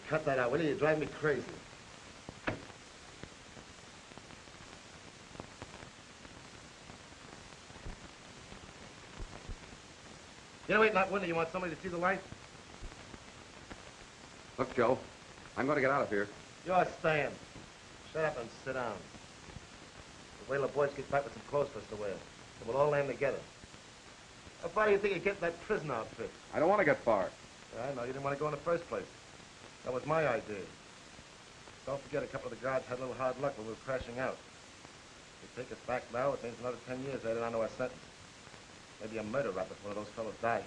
cut that out, will you? You drive me crazy. You know, ain't not window. You want somebody to see the light? Look, Joe, I'm going to get out of here. You're staying. Shut up and sit down. Wait till the boys get back with some clothes for us to wear. And we'll all land together. How far do you think you get in that prison outfit? I don't want to get far. I know. You didn't want to go in the first place. That was my idea. Don't forget, a couple of the guards had a little hard luck when we were crashing out. If they take us back now, it means another 10 years added onto our sentence. Maybe a murder rap if one of those fellows died.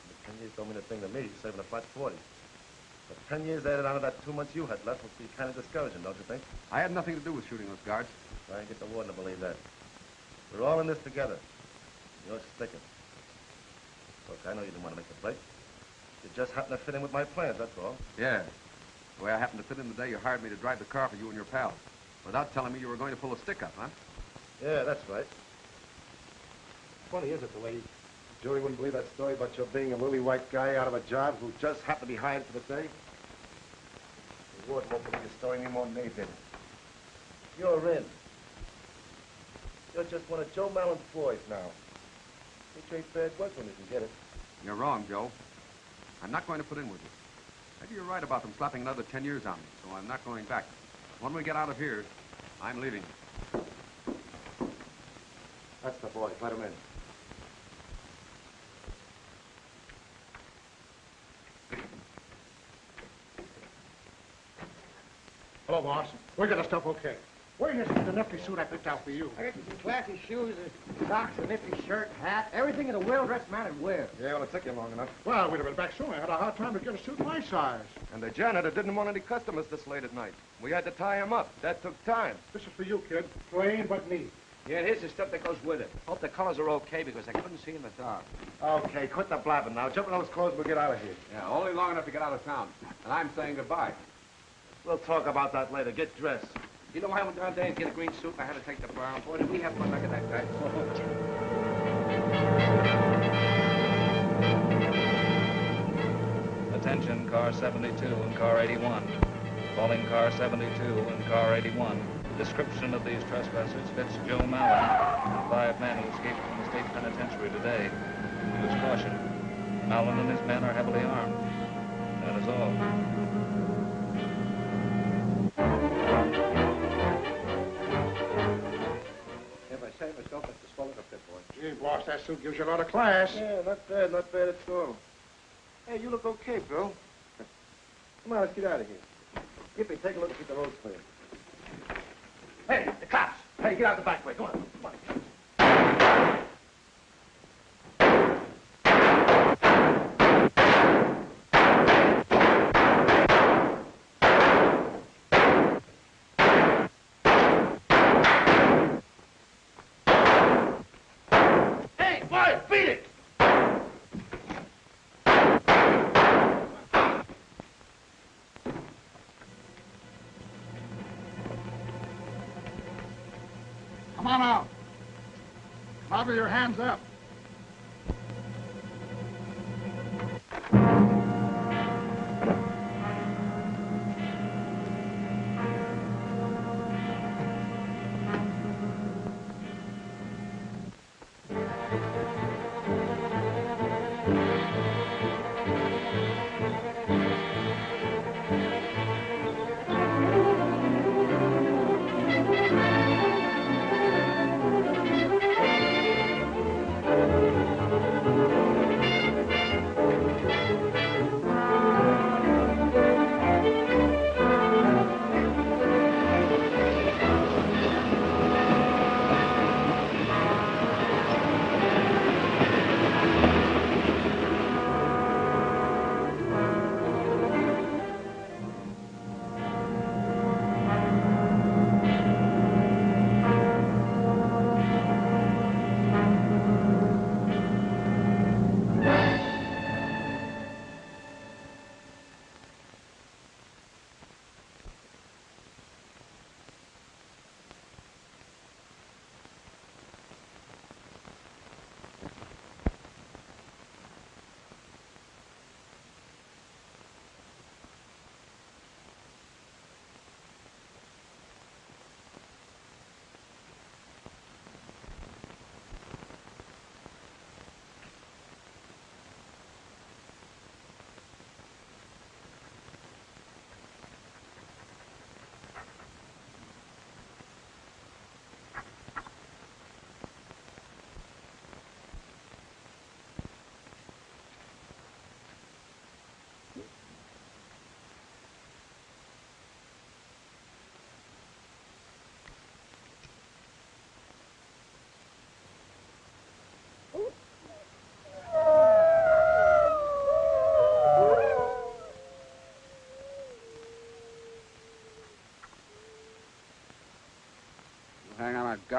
But 10 years don't mean a thing to me, saving a flat 40. But 10 years added onto that 2 months you had left would be kind of discouraging, don't you think? I had nothing to do with shooting those guards. Try and get the warden to believe that. We're all in this together. You're sticking. Look, I know you didn't want to make the break. You just happened to fit in with my plans, that's all. Yeah. The way I happened to fit in the day you hired me to drive the car for you and your pal. Without telling me you were going to pull a stick up, huh? Yeah, that's right. Funny, is it, the way Joey wouldn't believe that story about your being a lily white guy out of a job who just happened to be hired for the day? The warden won't believe your story any more than they did. You're in. You're just one of Joe Mallon's boys now. You ain't bad work when you can get it. You're wrong, Joe. I'm not going to put in with you. Maybe you're right about them slapping another 10 years on me, so I'm not going back. When we get out of here, I'm leaving. That's the boy. Let him in. Hello, boss. We got the stuff okay. Where is the nifty suit I picked out for you? I got you some classy shoes, socks, a nifty shirt, hat, everything that a well-dressed man would wear. Yeah, well, it took you long enough. Well, we'd have been back soon. I had a hard time to get a suit my size. And the janitor didn't want any customers this late at night. We had to tie him up. That took time. This is for you, kid. Plain but neat. Yeah, here's the stuff that goes with it. Hope the colors are okay because I couldn't see in the dark. Okay, quit the blabbing now. Jump in those clothes and we'll get out of here. Yeah, only long enough to get out of town. And I'm saying goodbye. We'll talk about that later. Get dressed. You know, I went down there and get a green suit and I had to take the brown. Boy, did we have fun like that guy. Attention, car 72 and car 81. Calling car 72 and car 81. The description of these trespassers fits Joe Mallon, 5 men who escaped from the state penitentiary today. Use caution. Mallon and his men are heavily armed. That is all. Gee, boss, that suit gives you a lot of class. Yeah, not bad at all. Hey, you look okay, Bill. Come on, let's get out of here. Gippy, take a look and keep the roads clear. Hey, the cops! Hey, get out the back way. Come on, come on. Come on out. Out with your hands up.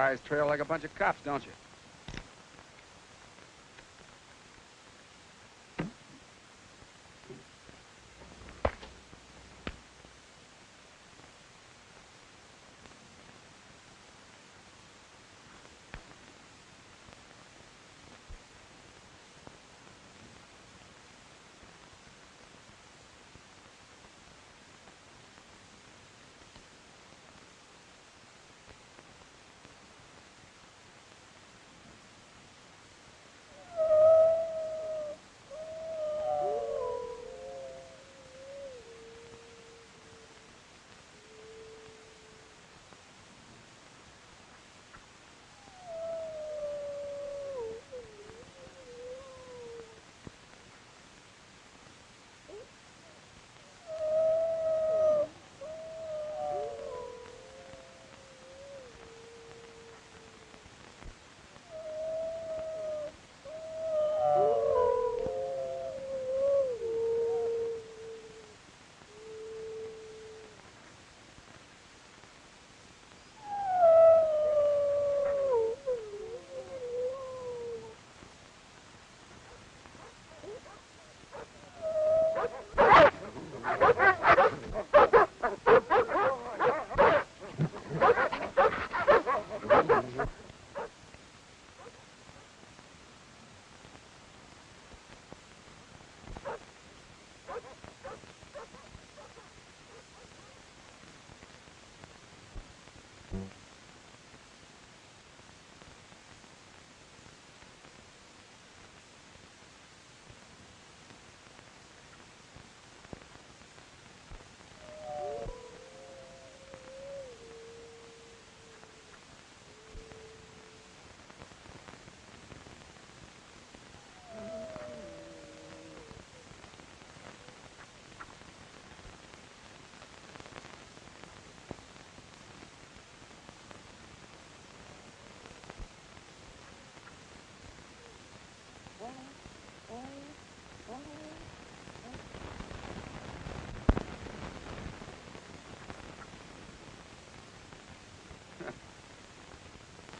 guys trail like a bunch of cops, don't you?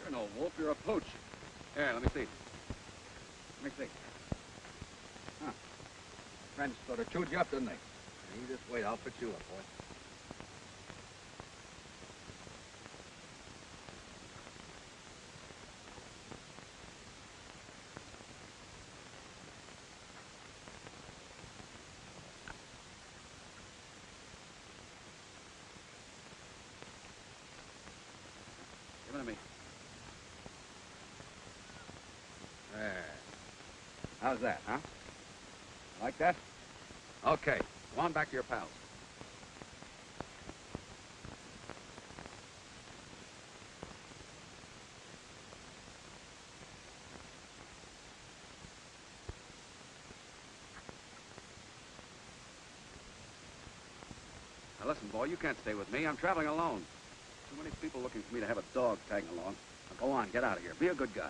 You're no wolf, you're a pooch. Here, let me see. Let me see. Huh. Friends sort of chewed you up, didn't they? You just wait, I'll fix you up, boy. Give it to me. There. How's that, huh? Like that? Okay. Go on back to your pals. Now listen, boy, you can't stay with me. I'm traveling alone. Too many people looking for me to have a dog tagging along. Now go on, get out of here. Be a good guy.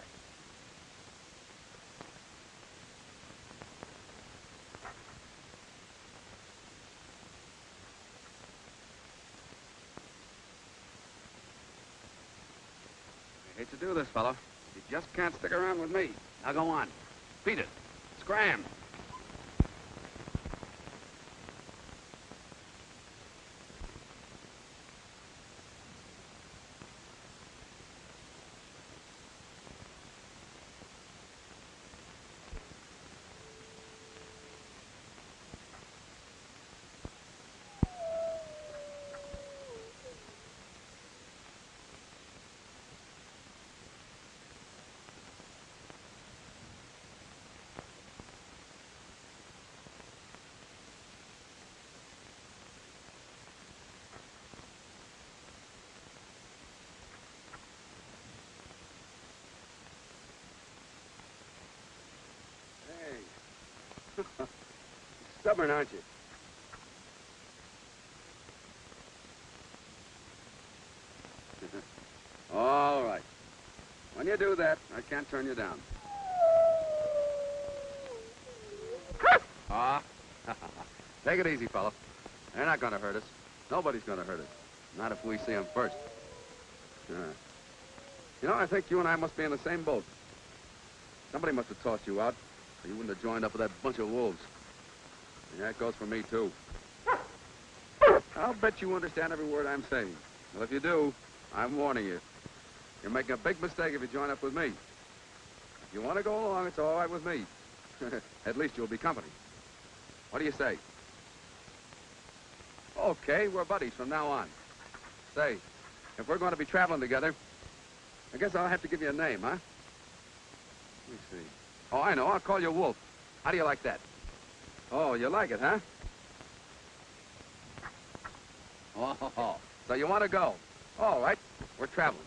I hate to do this, fella. You just can't stick around with me. Now go on. Beat it. Scram. Stubborn, aren't you? All right. When you do that, I can't turn you down. Ah. Take it easy, fella. They're not going to hurt us. Nobody's going to hurt us. Not if we see them first. You know, I think you and I must be in the same boat. Somebody must have tossed you out, or you wouldn't have joined up with that bunch of wolves. And that goes for me, too. I'll bet you understand every word I'm saying. Well, if you do, I'm warning you. You're making a big mistake if you join up with me. If you want to go along, it's all right with me. At least you'll be company. What do you say? Okay, we're buddies from now on. Say, if we're going to be traveling together, I guess I'll have to give you a name, huh? Let me see. Oh, I know. I'll call you Wolf. How do you like that? Oh, you like it, huh? Oh, so you want to go? All right, we're traveling.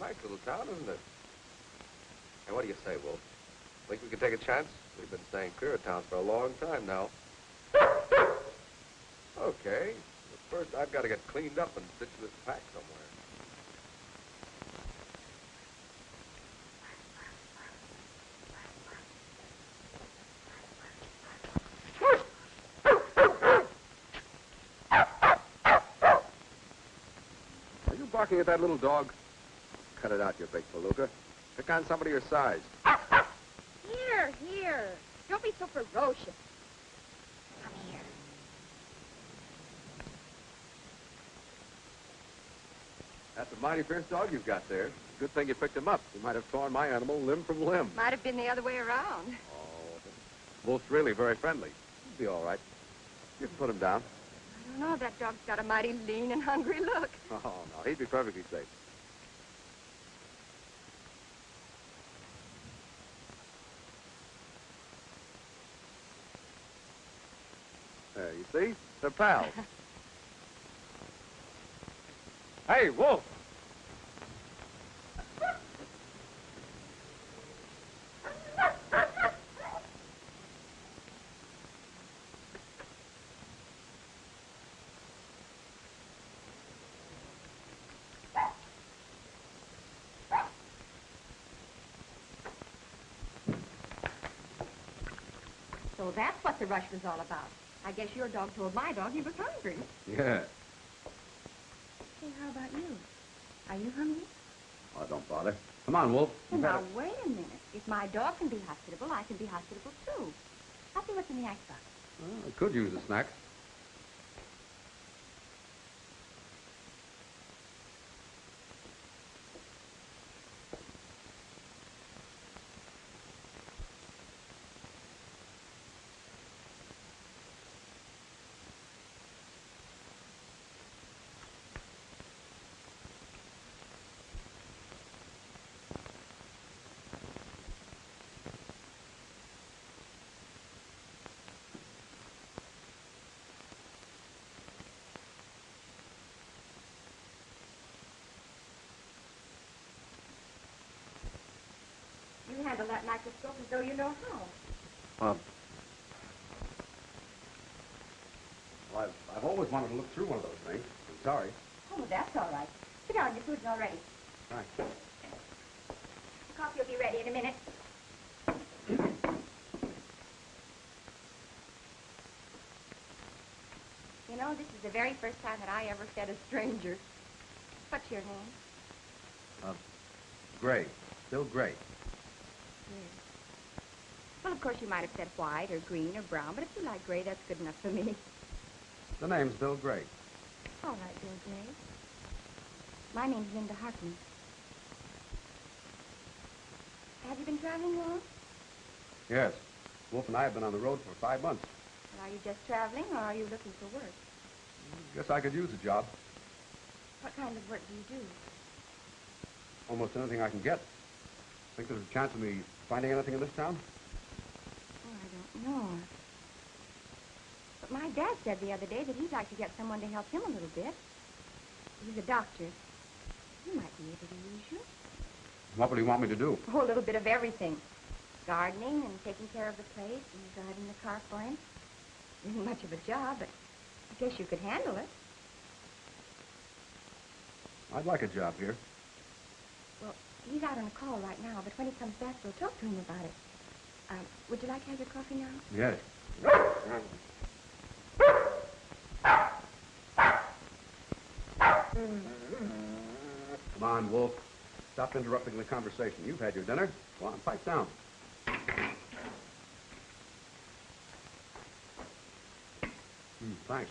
Nice little town, isn't it? And what do you say, Wolf? Think we can take a chance? We've been staying clear of towns for a long time now. Okay. But first, I've got to get cleaned up and stitch this pack somewhere. Are you barking at that little dog? Cut it out, you big palooka. Pick on somebody your size. Here. Don't be so ferocious. Come here. That's a mighty fierce dog you've got there. Good thing you picked him up. You might have torn my animal limb from limb. Might have been the other way around. Oh, Wolf's really very friendly. He'll be all right. You can put him down. I don't know. That dog's got a mighty lean and hungry look. Oh, no, he'd be perfectly safe. There, you see? They're pals. Hey, Wolf! So that's what the rush was all about. I guess your dog told my dog he was hungry. Yeah. Hey, how about you? Are you hungry? Oh, don't bother. Come on, Wolf. Well, now, wait a minute. If my dog can be hospitable, I can be hospitable, too. I'll see what's in the icebox. Well, I could use a snack. You handle that microscope as though you know how. Well, I've always wanted to look through one of those things. I'm sorry. Oh, that's all right. Sit down. Your food's all ready. Thanks. The coffee will be ready in a minute. You know, this is the very first time that I ever fed a stranger. What's your name? Gray. Bill Gray. Well, of course, you might have said white or green or brown, but if you like gray, that's good enough for me. The name's Bill Gray. All right, Bill Gray. My name's Linda Hartman. Have you been traveling long? Yes. Wolf and I have been on the road for 5 months. Well, are you just traveling, or are you looking for work? Guess I could use a job. What kind of work do you do? Almost anything I can get. Think there's a chance of me finding anything in this town? Oh, I don't know. But my dad said the other day that he'd like to get someone to help him a little bit. He's a doctor. He might be able to use you. What would he want me to do? Oh, a little bit of everything. gardening and taking care of the place and driving the car for him. Isn't much of a job, but I guess you could handle it. I'd like a job here. Well, he's out on a call right now, but when he comes back, we'll talk to him about it. Would you like to have your coffee now? Yes. Come on, Wolf. Stop interrupting the conversation. You've had your dinner. Go on, pipe down. Thanks.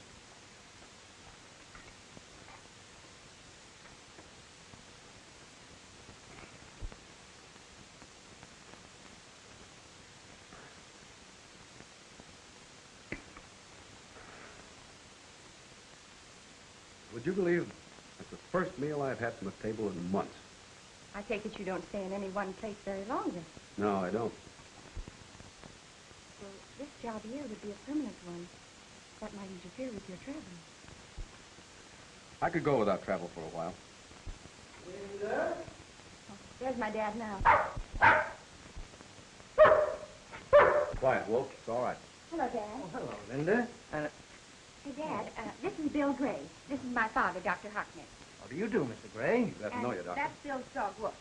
Would you believe that's the first meal I've had from the table in months? I take it you don't stay in any one place very long, then. No, I don't. Well, this job here would be a permanent one. That might interfere with your traveling. I could go without travel for a while. Oh, there's my dad now. Quiet, Wolf. It's all right. Hello, Dad. Oh, hello, Linda. Hey, Dad, this is Bill Gray. This is my father, Dr. Harkness. How do you do, Mr. Gray? Glad to know you, Doctor. That's Bill's dog, Wolf.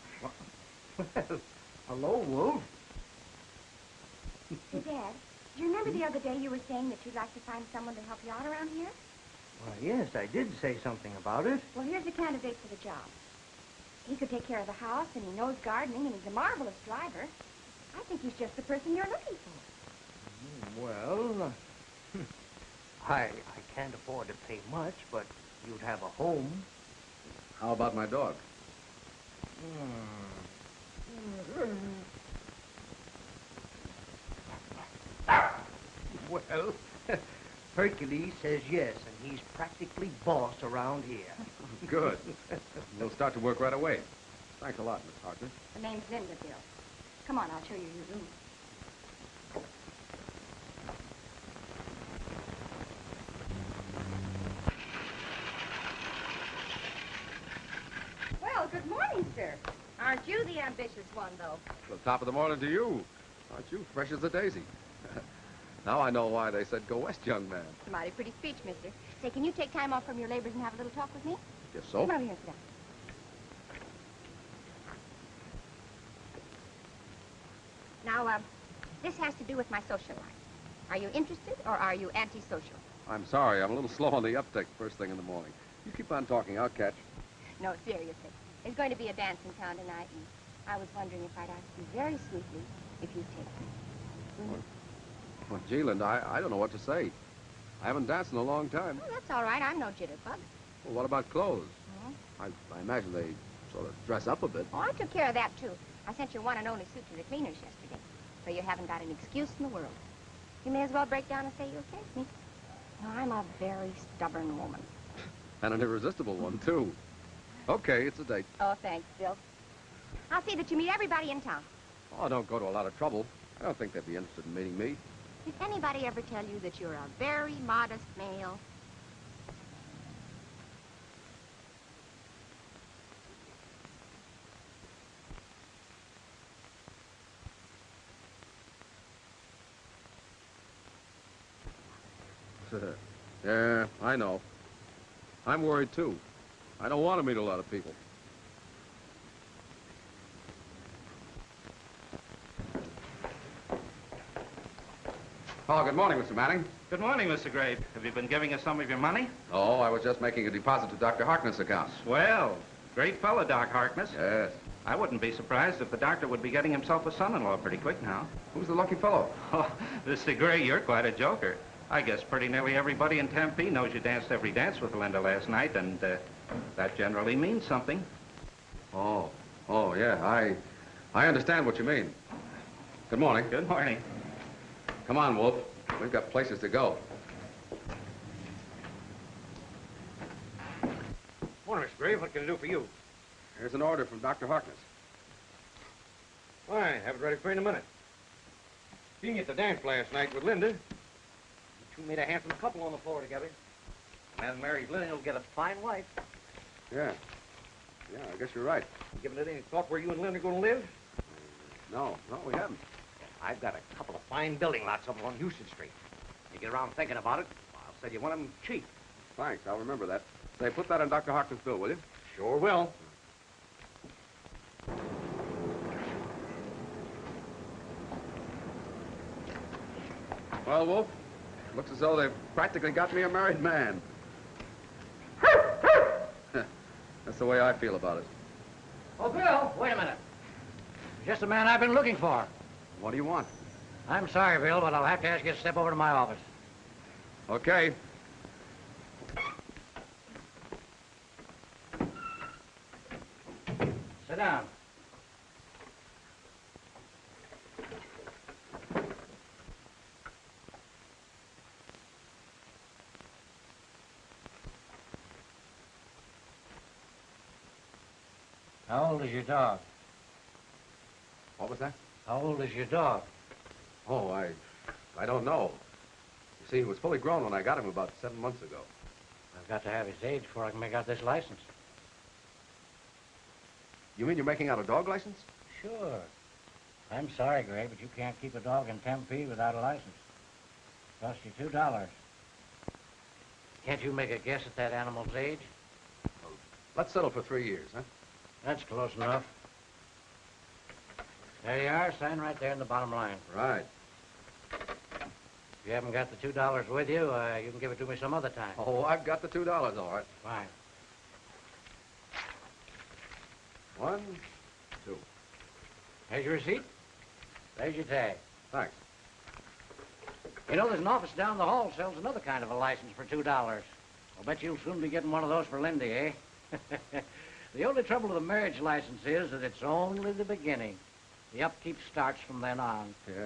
Well, hello, Wolf. Hey, Dad, do you remember the other day you were saying that you'd like to find someone to help you out around here? Well, yes, I did say something about it. Well, here's the candidate for the job. He could take care of the house, and he knows gardening, and he's a marvelous driver. I think he's just the person you're looking for. Well, I can't afford to pay much, but you'd have a home. How about my dog? Well, Hercules says yes, and he's practically boss around here. Good. We'll start to work right away. Thanks a lot, Miss Harkness. The name's Linda, Bill. Come on, I'll show you your room. Well, good morning, sir. Aren't you the ambitious one, though? Well, top of the morning to you. Aren't you fresh as a daisy? Now I know why they said go west, young man. It's a mighty pretty speech, mister. Say, can you take time off from your labors and have a little talk with me? Guess so. Come over here and sit down. Now, this has to do with my social life. Are you interested or are you antisocial? I'm sorry. I'm a little slow on the uptake first thing in the morning. You keep on talking. I'll catch. No, seriously. There's going to be a dance in town tonight, and I was wondering if I'd ask you very sweetly if you'd take me. Will you? Well, gee, Linda, I don't know what to say. I haven't danced in a long time. Oh, that's all right. I'm no jitterbug. Well, what about clothes? Hmm? I imagine they sort of dress up a bit. Oh, I took care of that, too. I sent your one and only suit to the cleaners yesterday, so you haven't got an excuse in the world. You may as well break down and say you'll take me. No, I'm a very stubborn woman. And an irresistible one, too. Okay, it's a date. Oh, thanks, Bill. I'll see that you meet everybody in town. Oh, don't go to a lot of trouble. I don't think they'd be interested in meeting me. Did anybody ever tell you that you're a very modest male? Yeah, I know. I'm worried, too. I don't want to meet a lot of people. Oh, good morning, Mr. Manning. Good morning, Mr. Gray. Have you been giving us some of your money? Oh, I was just making a deposit to Dr. Harkness' account. Well, great fellow, Doc Harkness. Yes. I wouldn't be surprised if the doctor would be getting himself a son-in-law pretty quick now. Who's the lucky fellow? Oh, Mr. Gray, you're quite a joker. I guess pretty nearly everybody in Tempe knows you danced every dance with Linda last night, and that generally means something. Oh, yeah, I understand what you mean. Good morning. Good morning. Come on, Wolf. We've got places to go. Morning, Mr. Gray. What can I do for you? Here's an order from Dr. Harkness. Why, have it ready for you in a minute. Being at the dance last night with Linda, you two made a handsome couple on the floor together. A man who marries Linda will get a fine wife. Yeah, I guess you're right. You given it any thought where you and Linda are going to live? No, we haven't. I've got a couple of fine building lots over on Houston Street. You get around thinking about it, I'll sell you one of them cheap. Thanks, I'll remember that. Say, put that on Dr. Harkness' bill, will you? Sure will. Well, Wolf, looks as though they've practically got me a married man. That's the way I feel about it. Oh, Bill, wait a minute. You're just the man I've been looking for. What do you want? I'm sorry, Bill, but I'll have to ask you to step over to my office. Okay. Sit down. How old is your dog? What was that? How old is your dog? Oh, I don't know. You see, he was fully grown when I got him about 7 months ago. I've got to have his age before I can make out this license. You mean you're making out a dog license? Sure. I'm sorry, Gray, but you can't keep a dog in Tempe without a license. Cost you $2. Can't you make a guess at that animal's age? Well, let's settle for 3 years, huh? That's close enough. There you are. Sign right there in the bottom line. Right. If you haven't got the $2 with you, you can give it to me some other time. Oh, I've got the $2, all right. Fine. 1, 2. There's your receipt. There's your tag. Thanks. You know, there's an office down the hall sells another kind of a license for $2. I'll bet you'll soon be getting one of those for Lindy, eh? The only trouble with a marriage license is that it's only the beginning. The upkeep starts from then on. Yeah.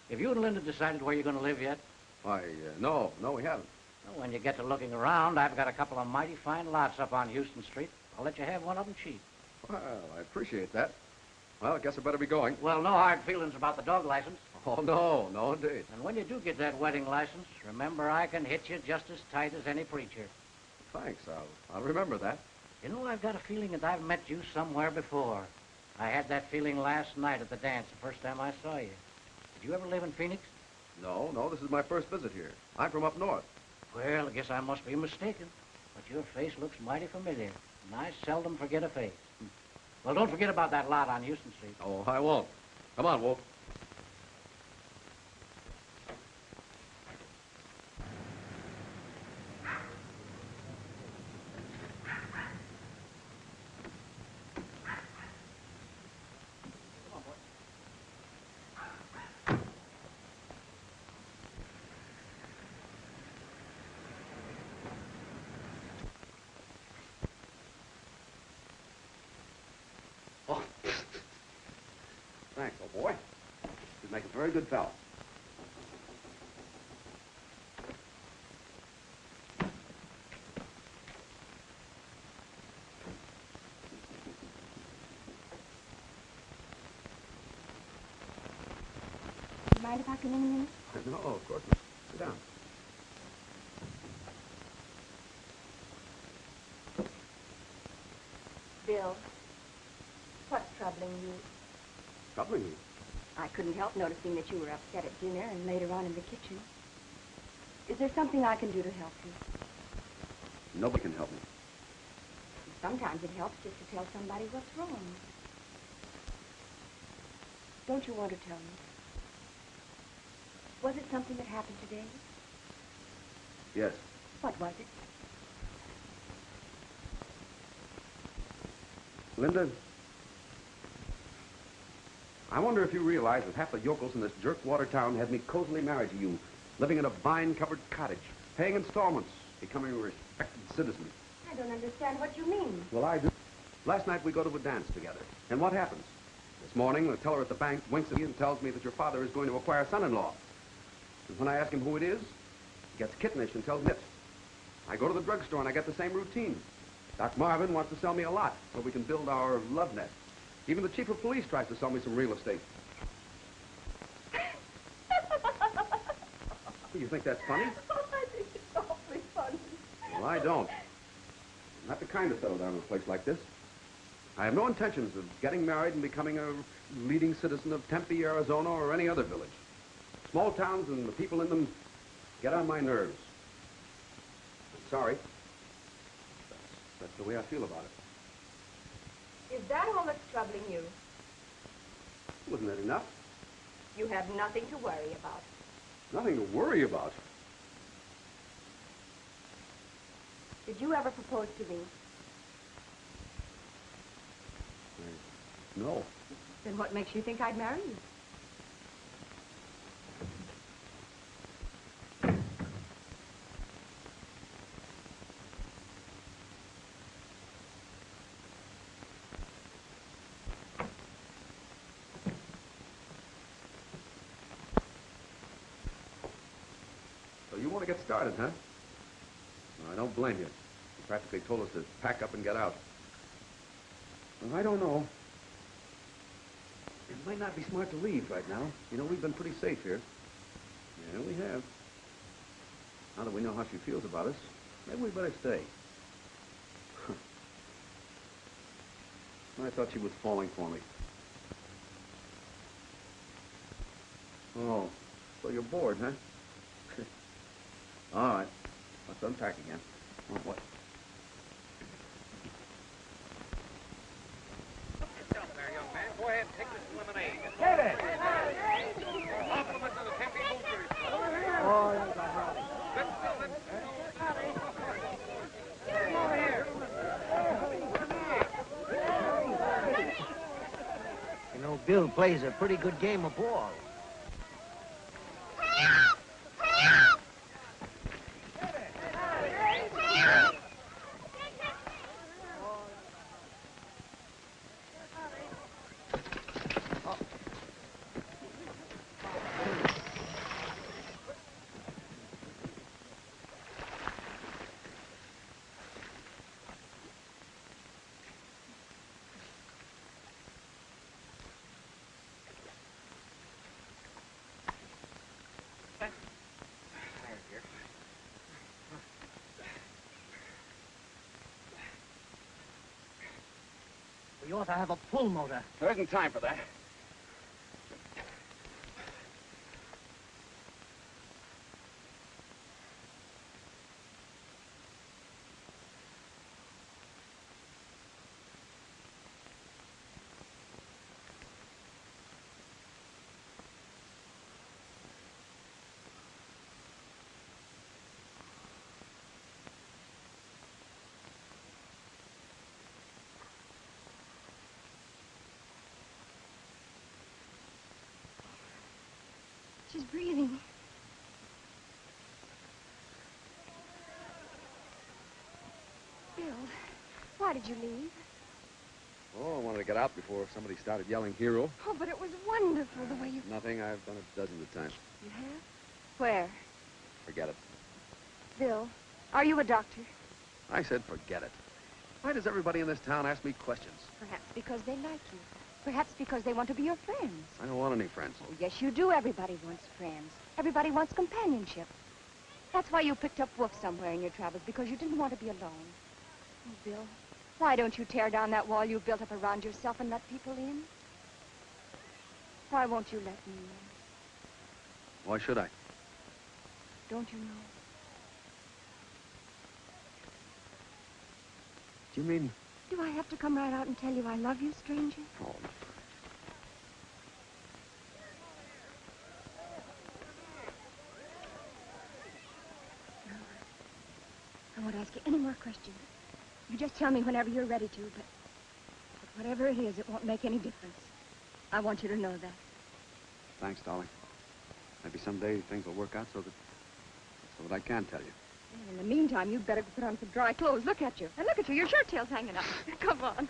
Have you and Linda decided where you're going to live yet? Why, no, we haven't. Well, when you get to looking around, I've got a couple of mighty fine lots up on Houston Street. I'll let you have one of them cheap. Well, I appreciate that. Well, I guess I better be going. Well, no hard feelings about the dog license. Oh, no, indeed. And when you do get that wedding license, remember I can hit you just as tight as any preacher. Thanks, I'll remember that. You know, I've got a feeling that I've met you somewhere before. I had that feeling last night at the dance, the first time I saw you. Did you ever live in Phoenix? No, this is my first visit here. I'm from up north. Well, I guess I must be mistaken. But your face looks mighty familiar, and I seldom forget a face. Well, don't forget about that lot on Houston Street. Oh, I won't. Come on, Wolf. Oh, thanks, old boy. You make a very good fellow. Mind if I come in a minute? No, of course not. Sit down. Bill, what's troubling you? Troubling you? I couldn't help noticing that you were upset at dinner and later on in the kitchen. Is there something I can do to help you? Nobody can help me. Sometimes it helps just to tell somebody what's wrong. Don't you want to tell me? Was it something that happened today? Yes. What was it? Linda, I wonder if you realize that half the yokels in this jerkwater town had me cozily married to you, living in a vine-covered cottage, paying installments, becoming a respected citizen. I don't understand what you mean. Well, I do. Last night we go to a dance together. And what happens? This morning, the teller at the bank winks at me and tells me that your father is going to acquire a son-in-law. And when I ask him who it is, he gets kittenish and tells me it. I go to the drugstore and I get the same routine. Doc Marvin wants to sell me a lot so we can build our love nest. Even the chief of police tries to sell me some real estate. You think that's funny? Oh, I think it's awfully funny. Well, I don't. I'm not the kind to settle down in a place like this. I have no intentions of getting married and becoming a leading citizen of Tempe, Arizona, or any other village. Small towns and the people in them get on my nerves. I'm sorry. That's the way I feel about it. Is that all that's troubling you? Wasn't that enough? You have nothing to worry about. Nothing to worry about. Did you ever propose to me? No. Then what makes you think I'd marry you? So you want to get started, huh? Well, I don't blame you. You practically told us to pack up and get out. Well, I don't know. It might not be smart to leave right now. You know, we've been pretty safe here. Yeah, we have. Now that we know how she feels about us, maybe we better stay. I thought she was falling for me. Oh, so you're bored, huh? All right. Let's unpack again. Oh, what? Go ahead and take this lemonade. Get it! Compliment to the Tempe Boosters. Oh, that's a problem. Come over here. You know, Bill plays a pretty good game of ball. You ought to have a pull motor. There isn't time for that. She's breathing. Bill, why did you leave? Oh, I wanted to get out before somebody started yelling hero. Oh, but it was wonderful the way you... Nothing. I've done it dozens of times. You have? Where? Forget it. Bill, are you a doctor? I said forget it. Why does everybody in this town ask me questions? Perhaps because they like you. Perhaps because they want to be your friends. I don't want any friends. Oh, yes, you do. Everybody wants friends. Everybody wants companionship. That's why you picked up Wolf somewhere in your travels, because you didn't want to be alone. Oh, Bill, why don't you tear down that wall you built up around yourself and let people in? Why won't you let me in? Why should I? Don't you know? Do you mean... Do I have to come right out and tell you I love you, stranger? Oh, I won't ask you any more questions. You just tell me whenever you're ready to, but whatever it is, it won't make any difference. I want you to know that. thanks, darling. Maybe someday things will work out so that I can tell you. In the meantime, you'd better put on some dry clothes. Look at you. And look at you. Your shirt tail's hanging up. Come on.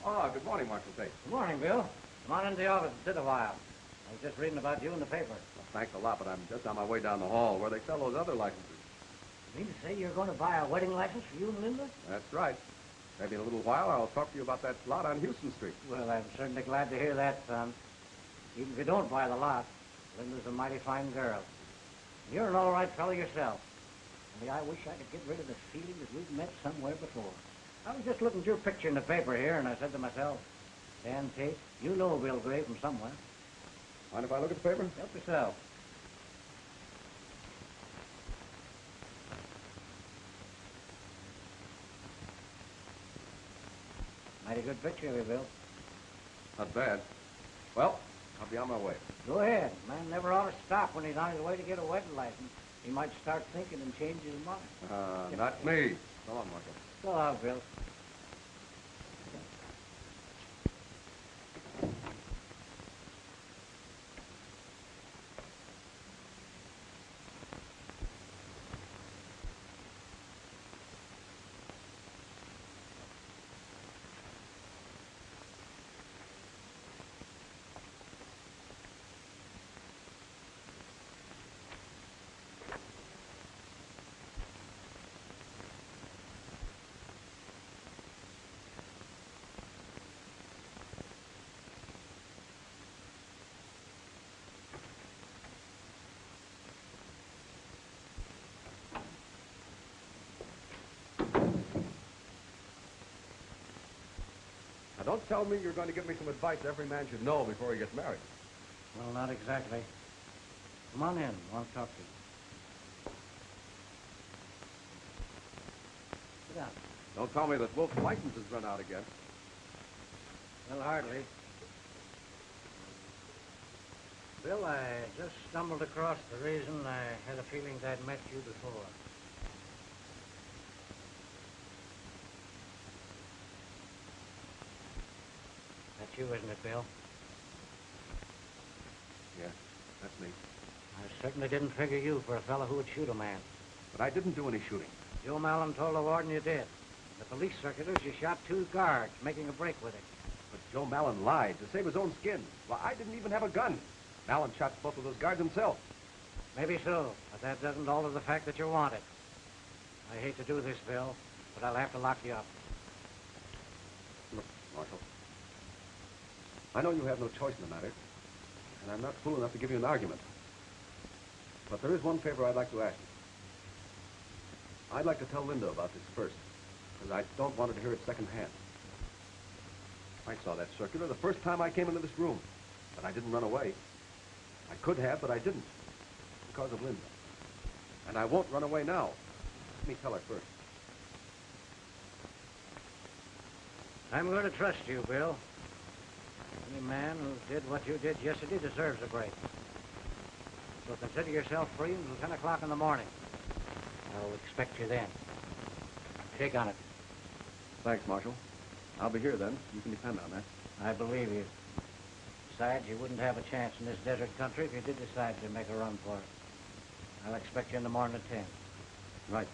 Oh, good morning, Marshal Tate. Good morning, Bill. Come on into the office and sit a while. I was just reading about you in the paper. Well, thanks a lot, but I'm just on my way down the hall where they sell those other licenses. You mean to say you're going to buy a wedding license for you and Linda? That's right. Maybe in a little while I'll talk to you about that lot on Houston Street. Well, I'm certainly glad to hear that, son. Even if you don't buy the lot, Linda's a mighty fine girl. You're an all right fellow yourself. Only I wish I could get rid of the feeling that we've met somewhere before. I was just looking at your picture in the paper here, and I said to myself, Dan Tate, you know Bill Gray from somewhere. Mind if I look at the paper? Help yourself. Mighty good picture of you, Bill. Not bad. Well, I'll be on my way. Go ahead. Man never ought to stop when he's on his way to get a wedding license. He might start thinking and change his mind. Not me. So long, Marshal. So long, Bill. Don't tell me you're going to give me some advice every man should know before he gets married. Well, not exactly. Come on in. I want to talk to you. Sit down. Don't tell me that Wolf's license has run out again. Well, hardly. Bill, I just stumbled across the reason I had a feeling I'd met you before. That's you, isn't it, Bill? Yeah, that's me. I certainly didn't figure you for a fellow who would shoot a man. But I didn't do any shooting. Joe Mallon told the warden you did. In the police circulars, you shot 2 guards, making a break with it. But Joe Mallon lied to save his own skin. Well, I didn't even have a gun. Mallon shot both of those guards himself. Maybe so, but that doesn't alter the fact that you're wanted. I hate to do this, Bill, but I'll have to lock you up. Look, Marshal, I know you have no choice in the matter, and I'm not fool enough to give you an argument. But there is one favor I'd like to ask you. I'd like to tell Linda about this first, because I don't want her to hear it secondhand. I saw that circular the first time I came into this room, but I didn't run away. I could have, but I didn't, because of Linda. And I won't run away now. Let me tell her first. I'm going to trust you, Bill. Any man who did what you did yesterday deserves a break. So consider yourself free until 10 o'clock in the morning. I'll expect you then. Shake on it. Thanks, Marshal. I'll be here then. You can depend on that. I believe you. Besides, you wouldn't have a chance in this desert country if you did decide to make a run for it. I'll expect you in the morning at 10. Right.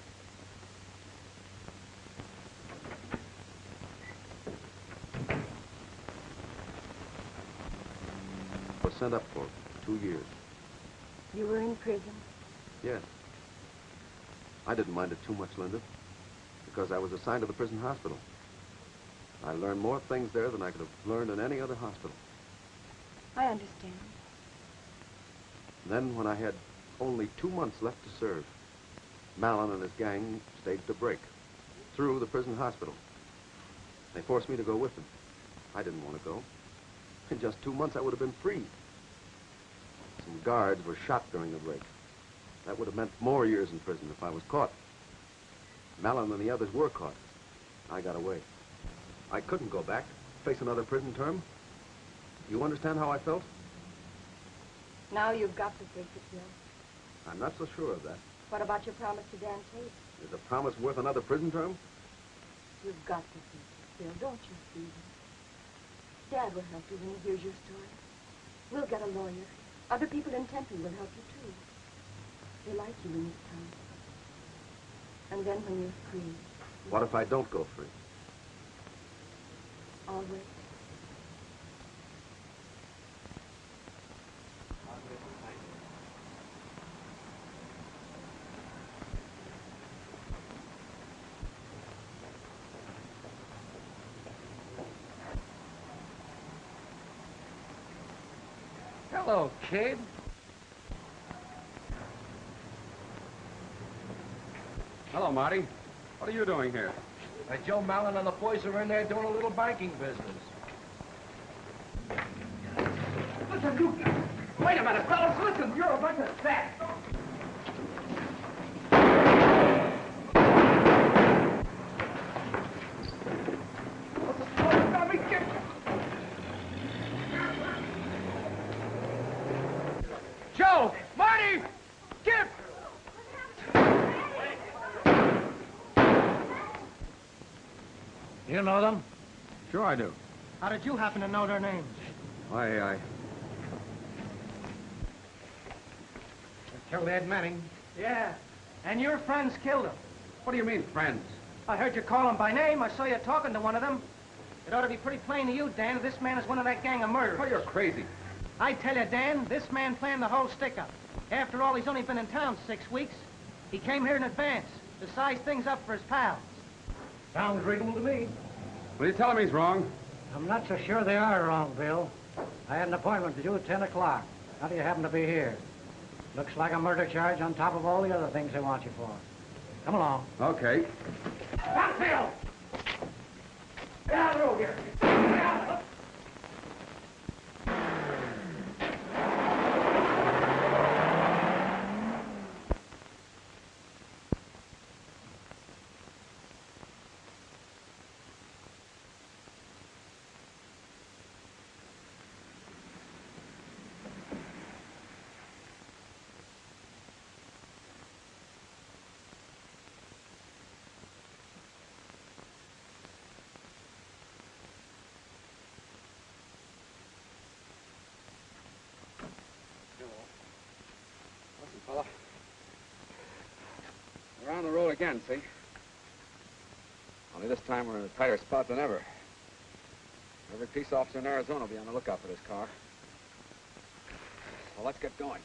I was sent up for 2 years. You were in prison? Yes. I didn't mind it too much, Linda, because I was assigned to the prison hospital. I learned more things there than I could have learned in any other hospital. I understand. Then, when I had only 2 months left to serve, Mallon and his gang staged a break through the prison hospital. They forced me to go with them. I didn't want to go. In just 2 months, I would have been free. Some guards were shot during the break. That would have meant more years in prison if I was caught. Mallon and the others were caught. I got away. I couldn't go back, face another prison term. You understand how I felt? Now you've got to face it, Bill. I'm not so sure of that. What about your promise to Dan Tate? Is a promise worth another prison term? You've got to face it, Bill. Don't you see him? Dad will help you when he hears your story. We'll get a lawyer. Other people in Tempe will help you, too. They like you in this town. And then when you're free... What if I don't go free? Always. Hello, kid. Hello, Marty. What are you doing here? Joe Mallon and the boys are in there doing a little banking business. Listen, you guys. Wait a minute, fellas. Listen, you're a bunch of sacks. Joe! Marty! Skip! You know them? Sure I do. How did you happen to know their names? I Killed Ed Manning. Yeah, and your friends killed him. What do you mean, friends? I heard you call him by name. I saw you talking to one of them. It ought to be pretty plain to you, Dan, this man is one of that gang of murderers. Oh, you're crazy. I tell you, Dan, this man planned the whole stick-up. After all, he's only been in town 6 weeks. He came here in advance to size things up for his pals. Sounds reasonable to me. Will you tell him he's wrong? I'm not so sure they are wrong, Bill. I had an appointment with you at 10 o'clock. How do you happen to be here? Looks like a murder charge on top of all the other things they want you for. Come along. Okay. Stop, Bill! Get out of the road here. Get out. Listen, fella. We're on the road again, see? Only this time we're in a tighter spot than ever. Every peace officer in Arizona will be on the lookout for this car. Well, let's get going.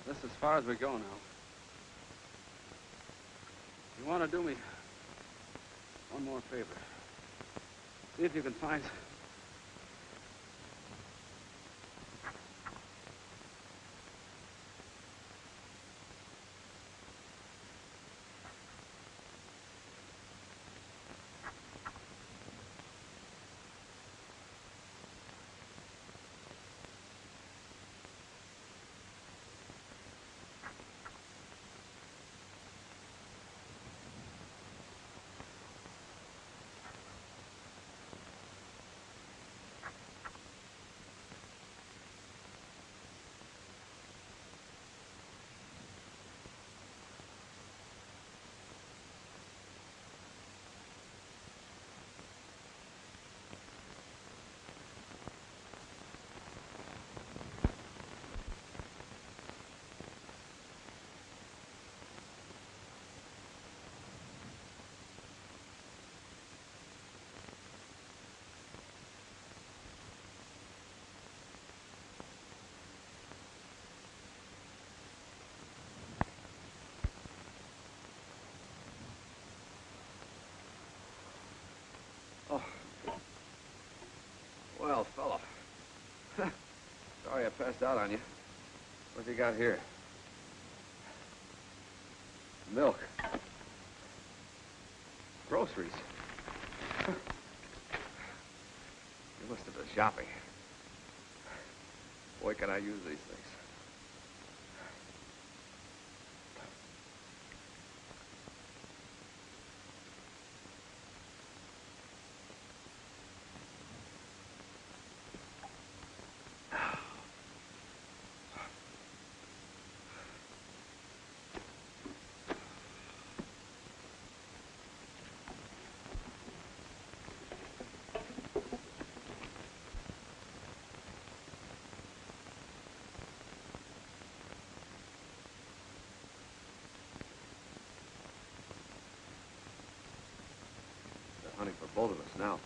This is as far as we go now. You want to do me one more favor. See if you can find... Well, fella. Sorry I passed out on you. What have you got here? Milk. Groceries. You must have been shopping. Boy, can I use these things. hunting for both of us now.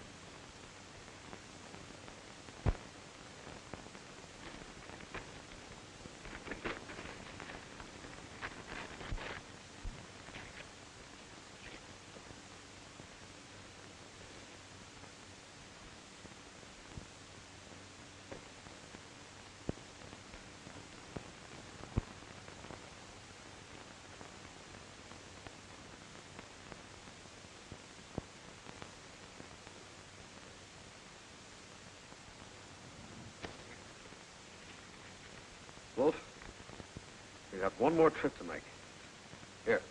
Wolf, we got one more trip to make. Here,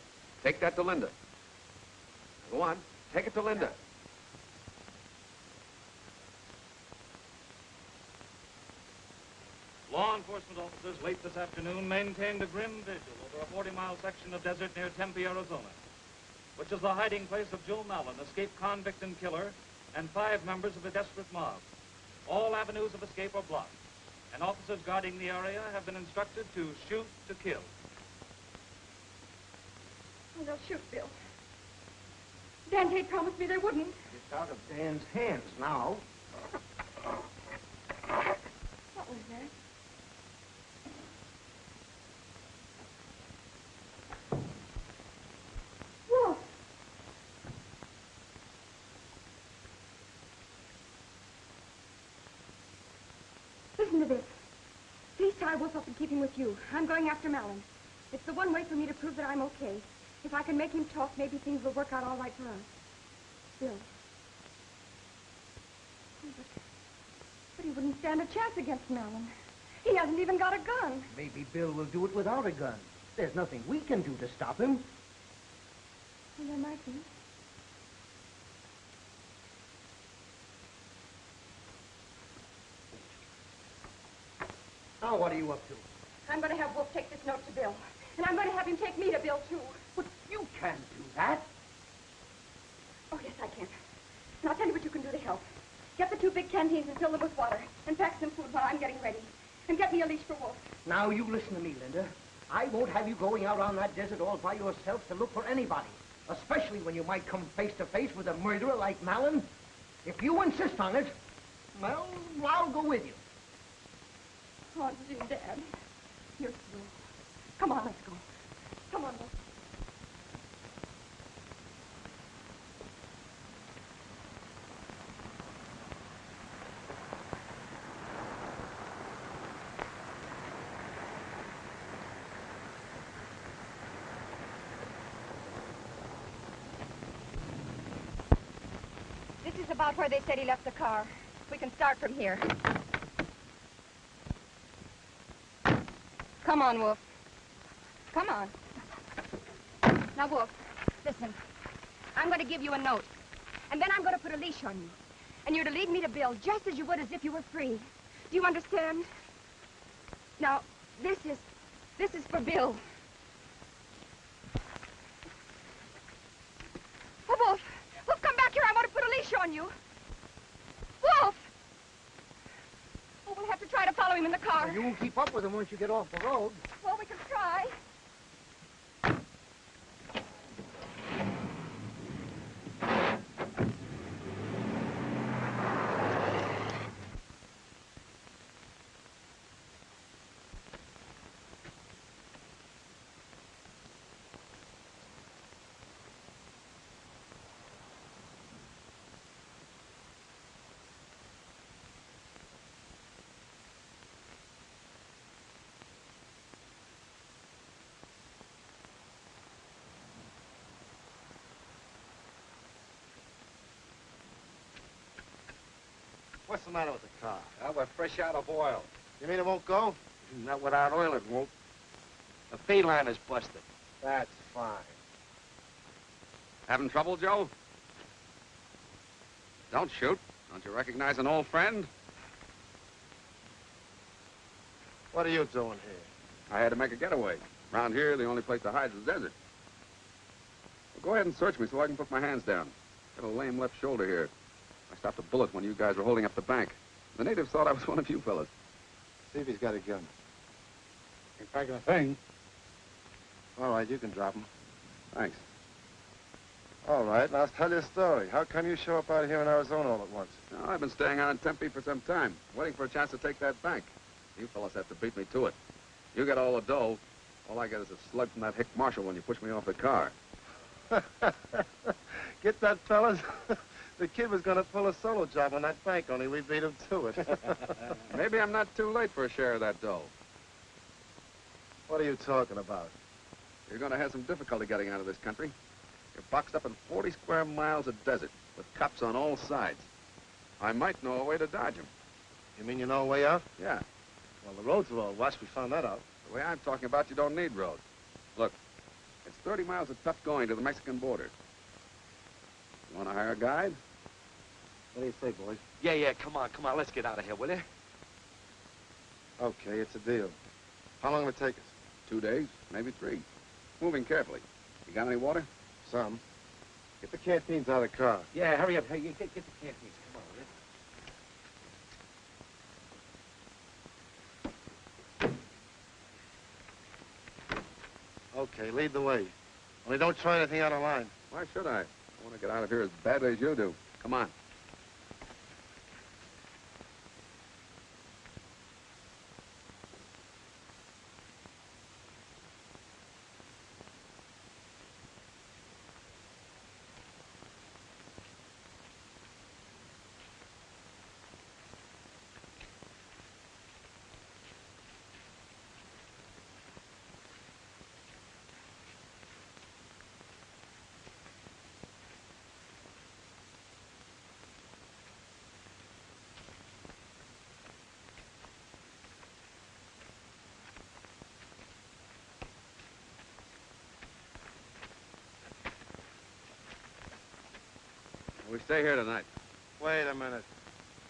take that to Linda. Go on, take it to Linda. Law enforcement officers late this afternoon maintained a grim vigil over a 40-mile section of desert near Tempe, Arizona, which is the hiding place of Joe Mallon, escaped convict and killer, and 5 members of a desperate mob. All avenues of escape are blocked, and officers guarding the area have been instructed to shoot to kill. Oh, they'll shoot Bill. Dan Tate promised me they wouldn't. It's out of Dan's hands now. What was that? Wolf! Listen to this. Please tie Wolf up and keep him with you. I'm going after Mallon. It's the one way for me to prove that I'm okay. If I can make him talk, maybe things will work out all right for us. Bill. Oh, but he wouldn't stand a chance against Mallon. He hasn't even got a gun. Maybe Bill will do it without a gun. There's nothing we can do to stop him. Well, there might be. Now, what are you up to? I'm going to have Wolf take this note to Bill. And I'm going to have him take me to Bill, too. But you can't do that. Oh, yes, I can. And I'll tell you what you can do to help. Get the 2 big canteens and fill them with water. And pack some food while I'm getting ready. And get me a leash for Wolf. Now, you listen to me, Linda. I won't have you going out on that desert all by yourself to look for anybody. Especially when you might come face to face with a murderer like Mallon. If you insist on it, well, I'll go with you. Oh, gee, Dad. You're through. Come on, let's go. Come on, Wolf. This is about where they said he left the car. We can start from here. Come on, Wolf. Come on. Now, Wolf, listen. I'm going to give you a note. And then I'm going to put a leash on you. And you're to lead me to Bill, just as you would as if you were free. Do you understand? Now, this is for Bill. Oh, Wolf. Wolf, come back here. I want to put a leash on you. Wolf! Oh, we'll have to try to follow him in the car. Well, you won't keep up with him once you get off the road. Well, we can try. What's the matter with the car? We're fresh out of oil. You mean it won't go? Not without oil, it won't. The feed line is busted. That's fine. Having trouble, Joe? Don't shoot. Don't you recognize an old friend? What are you doing here? I had to make a getaway. Around here, the only place to hide is the desert. Well, go ahead and search me so I can put my hands down. Got a lame left shoulder here. I stopped a bullet when you guys were holding up the bank. The natives thought I was one of you fellas. See if he's got a gun. Ain't packing a thing. All right, you can drop him. Thanks. All right, now tell your story. How come you show up out here in Arizona all at once? No, I've been staying out in Tempe for some time, waiting for a chance to take that bank. You fellas have to beat me to it. You got all the dough. All I get is a slug from that hick marshal when you push me off the car. Get that, fellas? The kid was going to pull a solo job on that bank, only we beat him to it. Maybe I'm not too late for a share of that dough. What are you talking about? You're going to have some difficulty getting out of this country. You're boxed up in 40 square miles of desert with cops on all sides. I might know a way to dodge them. You mean you know a way out? Yeah. Well, the roads are all washed. We found that out. The way I'm talking about, you don't need roads. Look, it's 30 miles of tough going to the Mexican border. You want to hire a guide? What do you say, boys? Yeah, come on, let's get out of here, will you? Okay, it's a deal. How long will it take us? 2 days, maybe 3. Moving carefully. You got any water? Some. Get the canteens out of the car. Yeah, hurry up. Hey, get the canteens. Come on, will you? Okay, lead the way. Only don't try anything out of line. Why should I? I want to get out of here as badly as you do. Come on. We stay here tonight. Wait a minute.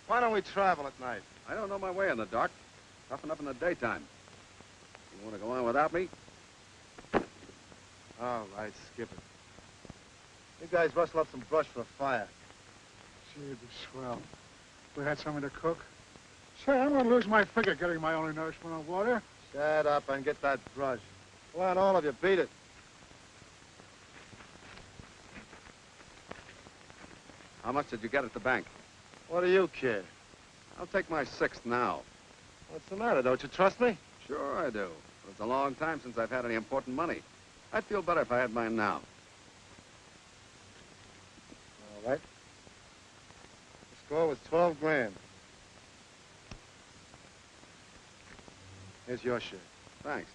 Why don't we travel at night? I don't know my way in the dark. Toughen up in the daytime. You want to go on without me? All right, skip it. You guys rustle up some brush for a fire. Gee, it'd be swell. We had something to cook. Say, I'm gonna lose my figure getting my only nourishment on water. Shut up and get that brush. Go on, all of you, beat it. How much did you get at the bank? What do you care? I'll take my 6th now. What's the matter? Don't you trust me? Sure I do. But it's a long time since I've had any important money. I'd feel better if I had mine now. All right. The score was 12 grand. Here's your share. Thanks.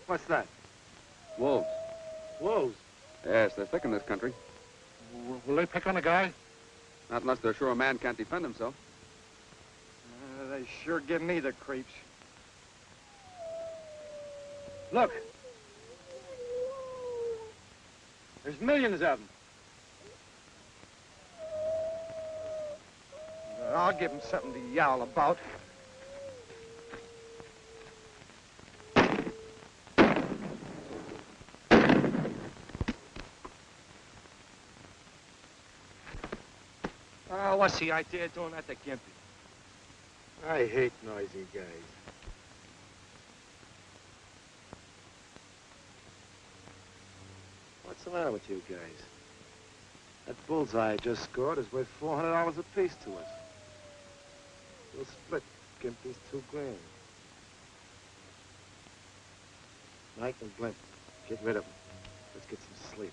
What's that? Wolves. Wolves. Yes, they're thick in this country. Will they pick on a guy? Not unless they're sure a man can't defend himself. They sure give me the creeps. Look. There's millions of them. I'll give them something to yowl about. Oh, what's the idea of doing that to Gimpy? I hate noisy guys. What's the matter with you guys? That bullseye I just scored is worth $400 apiece to us. We'll split Gimpy's 2 grand. Mike and Blint, get rid of them. Let's get some sleep.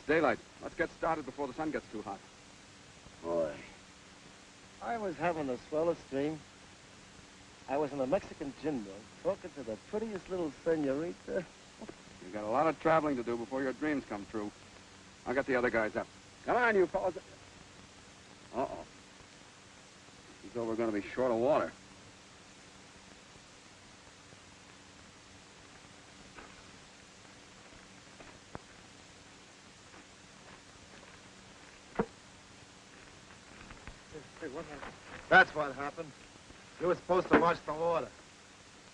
It's daylight. Let's get started before the sun gets too hot. Boy, I was having the swellest dream. I was in a Mexican gin mill talking to the prettiest little senorita. You've got a lot of traveling to do before your dreams come true. I'll get the other guys up. Come on, you fellas. Uh-oh. As though we're going to be short of water. Hey, what happened? That's what happened. You were supposed to watch the water.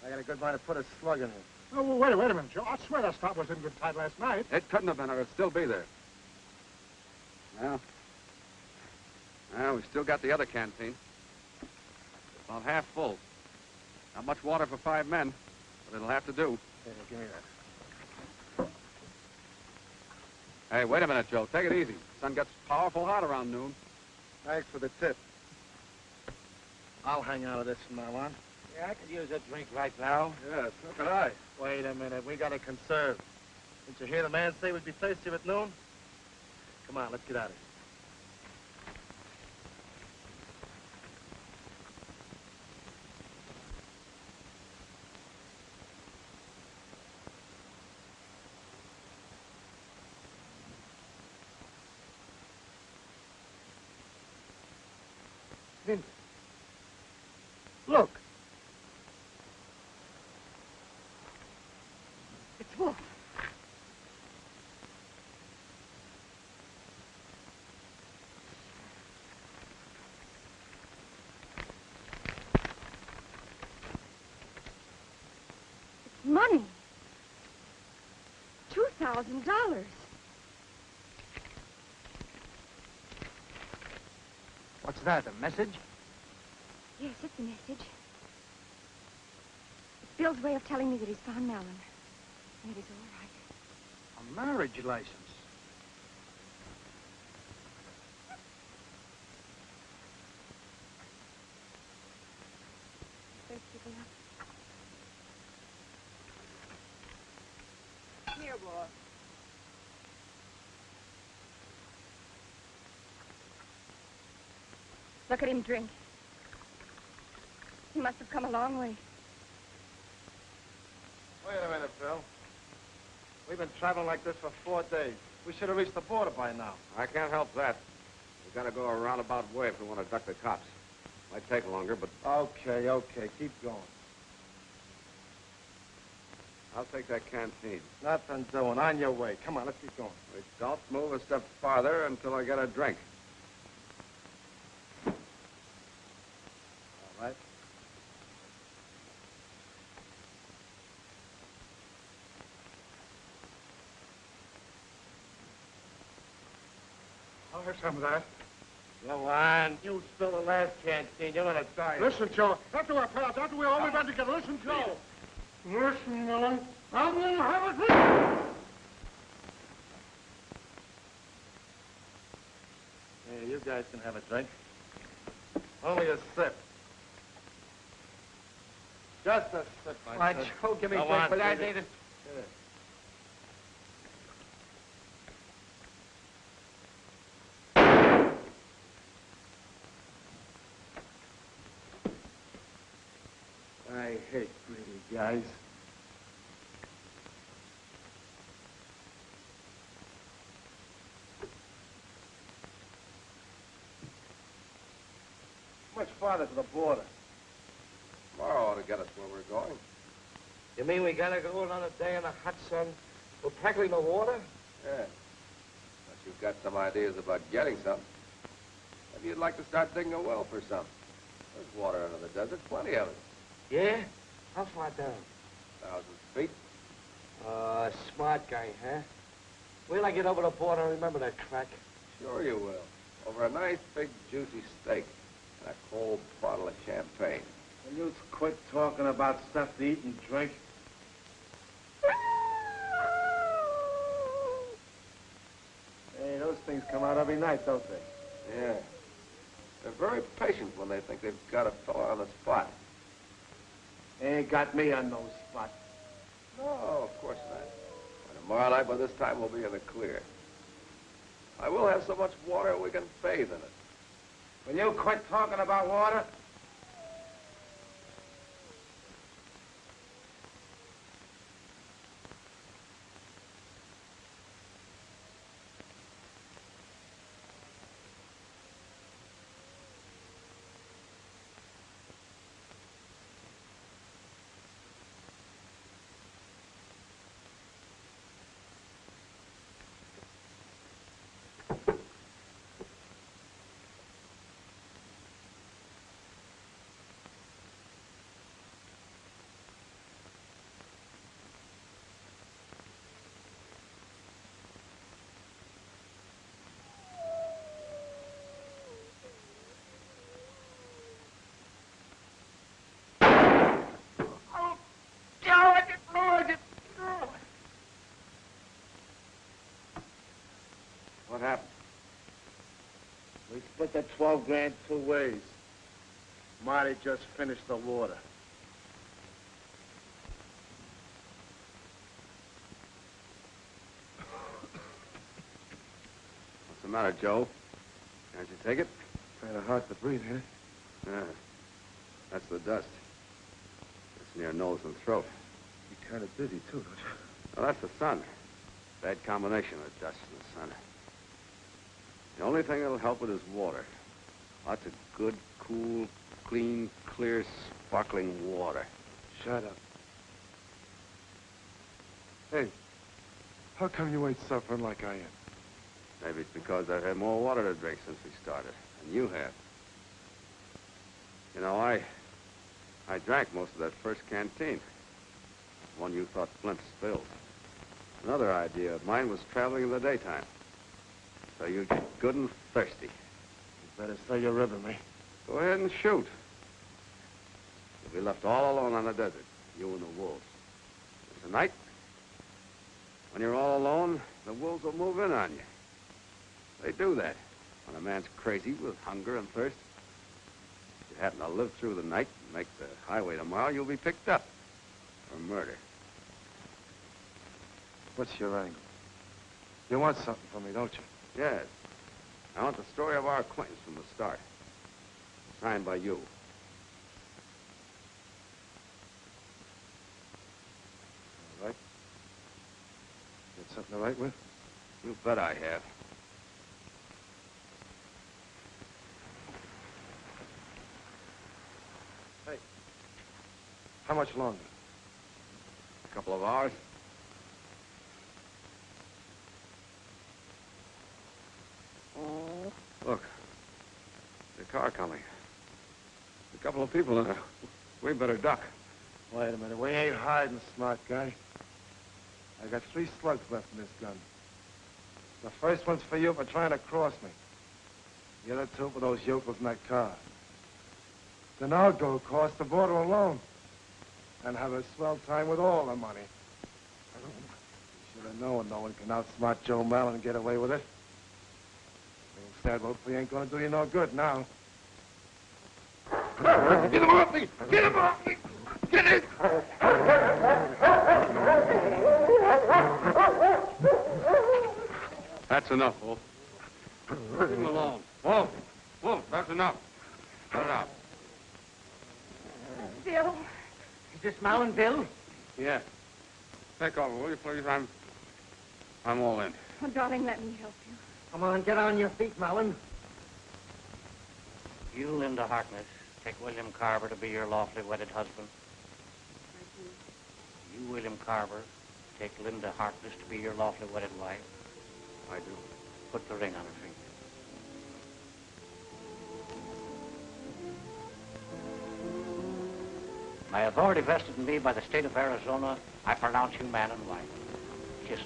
I got a good mind to put a slug in it. Oh, well, wait a minute, Joe. I swear that stop was in good tide last night. It couldn't have been, or it'd still be there. Well, we still got the other canteen. About half full. Not much water for 5 men, but it'll have to do. Here, give me that. Hey, wait a minute, Joe. Take it easy. The sun gets powerful hot around noon. Thanks for the tip. I'll hang out of this from now on. Yeah, I could use a drink right now. Yes, so could I. Wait a minute. We got to conserve. Didn't you hear the man say we'd be thirsty at noon? Come on, let's get out of here. Linda. Look. It's Wolf. It's money. $2,000. What's that, a message? Yes, it's a message. It's Bill's way of telling me that he's found Mallon. And it is all right. A marriage license. Thirsty for nothing. Here, boy. Look at him drink. He must have come a long way. Wait a minute, Bill. We've been traveling like this for 4 days. We should have reached the border by now. I can't help that. We've got to go a roundabout way if we want to duck the cops. Might take longer, but Okay, okay. Keep going. I'll take that canteen. Nothing doing. On your way. Come on, let's keep going. Wait, don't move a step farther until I get a drink. All right. I'll have some of that. Go on. You spill the last canteen. You're gonna die. Listen, Joe. After our pals, after we all we've been together. Listen, Joe. Listen, Mallon. I'm gonna have a drink. Hey, you guys can have a drink. Only a sip. Just a sip, Why, Joe, give me a Go drink, on, but I baby. need it. Here. I hate greedy guys. Much farther to the border. Tomorrow ought to get us where we're going. You mean we gotta go another day in the hot sun with practically no water? Yeah. Unless you've got some ideas about getting some. Maybe you'd like to start digging a well for some. There's water under the desert, plenty of it. Yeah? How far down? 1,000 feet. Smart guy, huh? Wait till I get over the border and remember that crack. Sure you will. Over a nice, big, juicy steak and a cold bottle of champagne. Will you quit talking about stuff to eat and drink? Hey, those things come out every night, don't they? Yeah. They're very patient when they think they've got a fella on the spot. They ain't got me on no spot. No, of course not. And tomorrow night, by this time, we'll be in the clear. I will have so much water we can bathe in it. Will you quit talking about water? What happened? We split the 12 grand 2 ways. Marty just finished the water. What's the matter, Joe? Can't you take it? Kind of hard to breathe, huh? Yeah. That's the dust. It's near nose and throat. You're kind of dizzy, too, don't you? Well, that's the sun. Bad combination of dust and the sun. The only thing that'll help it is water. Lots of good, cool, clean, clear, sparkling water. Shut up. Hey, how come you ain't suffering like I am? Maybe it's because I've had more water to drink since we started, and you have. You know, I drank most of that first canteen. One you thought Flint spilled. Another idea of mine was traveling in the daytime. So you get good and thirsty. You better say your ribbon, me. Go ahead and shoot. You'll be left all alone on the desert, you and the wolves. And tonight, when you're all alone, the wolves will move in on you. They do that when a man's crazy with hunger and thirst. If you happen to live through the night and make the highway tomorrow, you'll be picked up for murder. What's your angle? You want something from me, don't you? Yes. I want the story of our acquaintance from the start. Signed by you. All right. Got something to write with? You bet I have. Hey. How much longer? A couple of hours. Look, there's a car coming. A couple of people in it. We better duck. Wait a minute. We ain't hiding, smart guy. I got 3 slugs left in this gun. The first one's for you for trying to cross me. The other 2 for those yokels in that car. Then I'll go across the border alone and have a swell time with all the money. Should have known no one can outsmart Joe Mallon and get away with it. Sad hopefully ain't gonna do you no good now. Get him off me! Get him off me! Get it! That's enough, Wolf. Leave him alone. Wolf! Wolf, that's enough. Cut it out. Bill? Is this Mallon, Bill? Yeah. Take over, will you, please? I'm all in. Oh, darling, let me help you. Come on, get on your feet, Mallon. You, Linda Harkness, take William Carver to be your lawfully wedded husband. You, William Carver, take Linda Harkness to be your lawfully wedded wife. I do. Put the ring on her finger. By authority vested in me by the state of Arizona, I pronounce you man and wife. Kiss me.